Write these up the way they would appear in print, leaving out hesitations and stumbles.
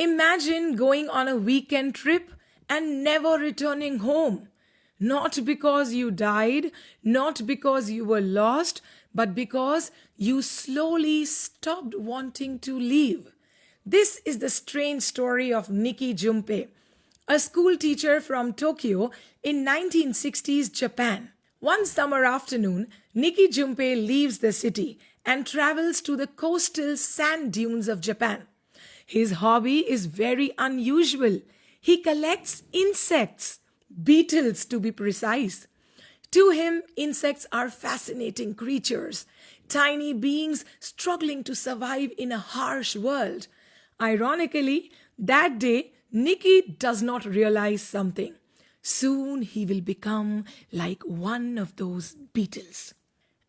Imagine going on a weekend trip and never returning home. Not because you died, not because you were lost, but because you slowly stopped wanting to leave. This is the strange story of Nikki Junpei, a school teacher from Tokyo in 1960s Japan. One summer afternoon, Nikki Junpei leaves the city and travels to the coastal sand dunes of Japan. His hobby is very unusual. He collects insects, beetles to be precise. To him, insects are fascinating creatures, tiny beings struggling to survive in a harsh world. Ironically, that day, Nikki does not realize something. Soon he will become like one of those beetles.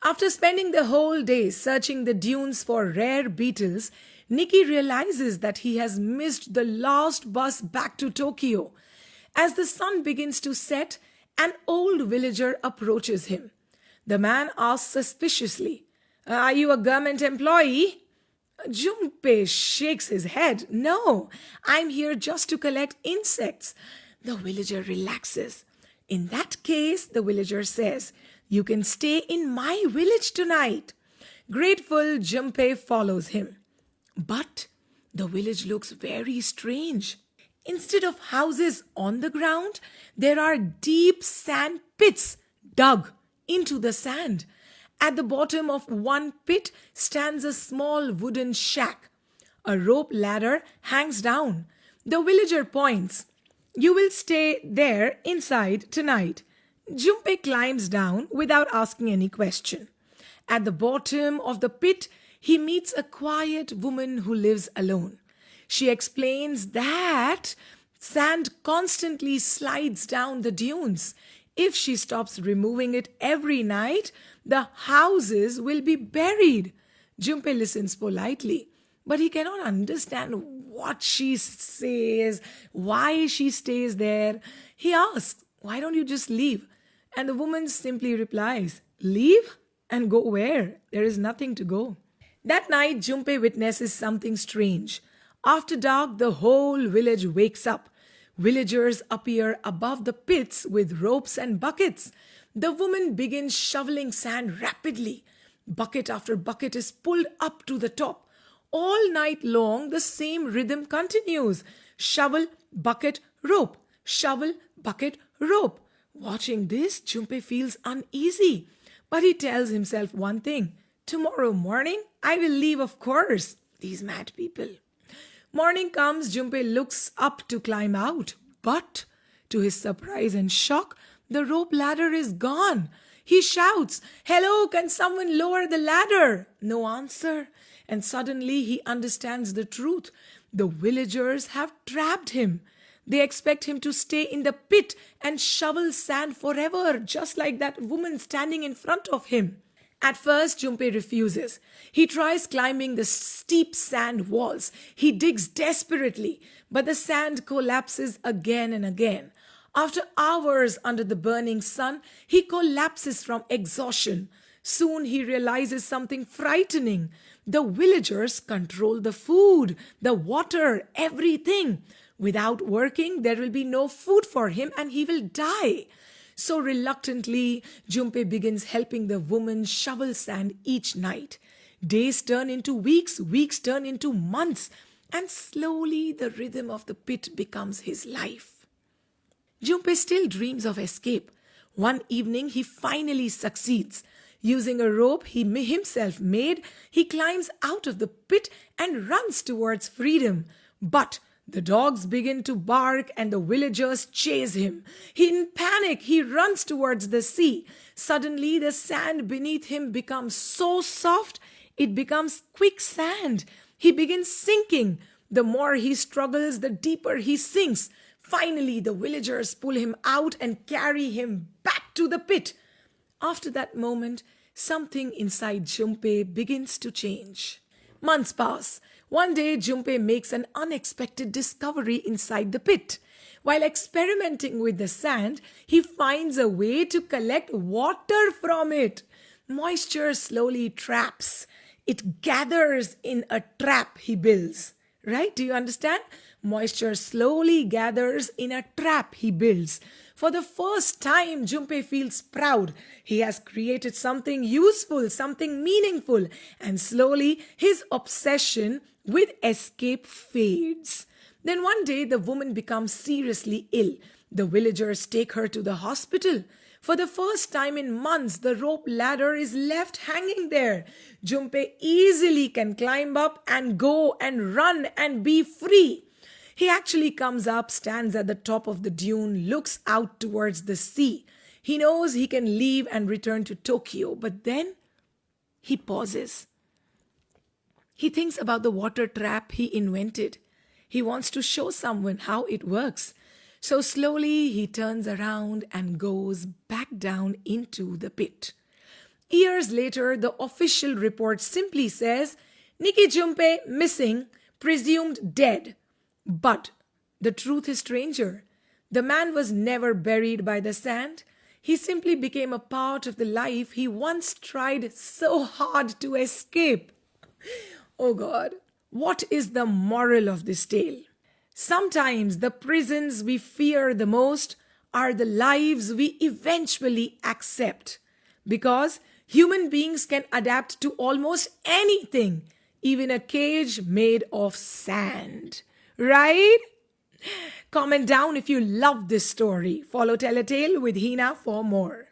After spending the whole day searching the dunes for rare beetles, Nikki realizes that he has missed the last bus back to Tokyo. As the sun begins to set, an old villager approaches him. The man asks suspiciously, "Are you a government employee?" Junpei shakes his head. "No, I'm here just to collect insects." The villager relaxes. "In that case," the villager says, "you can stay in my village tonight." Grateful, Junpei follows him. But the village looks very strange. Instead of houses on the ground, there are deep sand pits dug into the sand. At the bottom of one pit stands a small wooden shack. A rope ladder hangs down. The villager points. "You will stay there inside tonight." Junpei climbs down without asking any question. At the bottom of the pit, he meets a quiet woman who lives alone. She explains that sand constantly slides down the dunes. If she stops removing it every night, the houses will be buried. Junpei listens politely, but he cannot understand what she says, why she stays there. He asks, "Why don't you just leave?" And the woman simply replies, "Leave? And go where? There is nothing to go." That night, Junpei witnesses something strange. After dark, the whole village wakes up. Villagers appear above the pits with ropes and buckets. The woman begins shoveling sand rapidly. Bucket after bucket is pulled up to the top. All night long, the same rhythm continues. Shovel, bucket, rope. Shovel, bucket, rope. Watching this, Junpei feels uneasy. But he tells himself one thing. Tomorrow morning, I will leave, of course. These mad people. Morning comes, Junpei looks up to climb out. But, to his surprise and shock, the rope ladder is gone. He shouts, "Hello, can someone lower the ladder?" No answer. And suddenly he understands the truth. The villagers have trapped him. They expect him to stay in the pit and shovel sand forever, just like that woman standing in front of him. At first, Junpei refuses. He tries climbing the steep sand walls. He digs desperately, but the sand collapses again and again. After hours under the burning sun, he collapses from exhaustion. Soon he realizes something frightening. The villagers control the food, the water, everything. Without working, there will be no food for him and he will die. So reluctantly, Junpei begins helping the woman shovel sand each night. Days turn into weeks, weeks turn into months, and slowly the rhythm of the pit becomes his life. Junpei still dreams of escape. One evening, he finally succeeds. Using a rope he himself made, he climbs out of the pit and runs towards freedom. But the dogs begin to bark and the villagers chase him. In panic, he runs towards the sea. Suddenly, the sand beneath him becomes so soft, it becomes quicksand. He begins sinking. The more he struggles, the deeper he sinks. Finally, the villagers pull him out and carry him back to the pit. After that moment, something inside Junpei begins to change. Months pass. One day, Junpei makes an unexpected discovery inside the pit. While experimenting with the sand, he finds a way to collect water from it. Moisture slowly traps. It gathers in a trap he builds. Right? Do you understand? Moisture slowly gathers in a trap he builds. For the first time, Junpei feels proud. He has created something useful, something meaningful, and slowly his obsession with escape fades. Then one day, the woman becomes seriously ill. The villagers take her to the hospital. For the first time in months, the rope ladder is left hanging there. Junpei easily can climb up and go and run and be free. He actually comes up, stands at the top of the dune, looks out towards the sea. He knows he can leave and return to Tokyo, but then he pauses. He thinks about the water trap he invented. He wants to show someone how it works. So slowly he turns around and goes back down into the pit. Years later, the official report simply says, Nikki Junpei missing, presumed dead. But the truth is stranger. The man was never buried by the sand. He simply became a part of the life he once tried so hard to escape. Oh God, what is the moral of this tale? Sometimes the prisons we fear the most are the lives we eventually accept. Because human beings can adapt to almost anything, even a cage made of sand. Right? Comment down if you love this story. Follow Tell a Tale with Heena for more.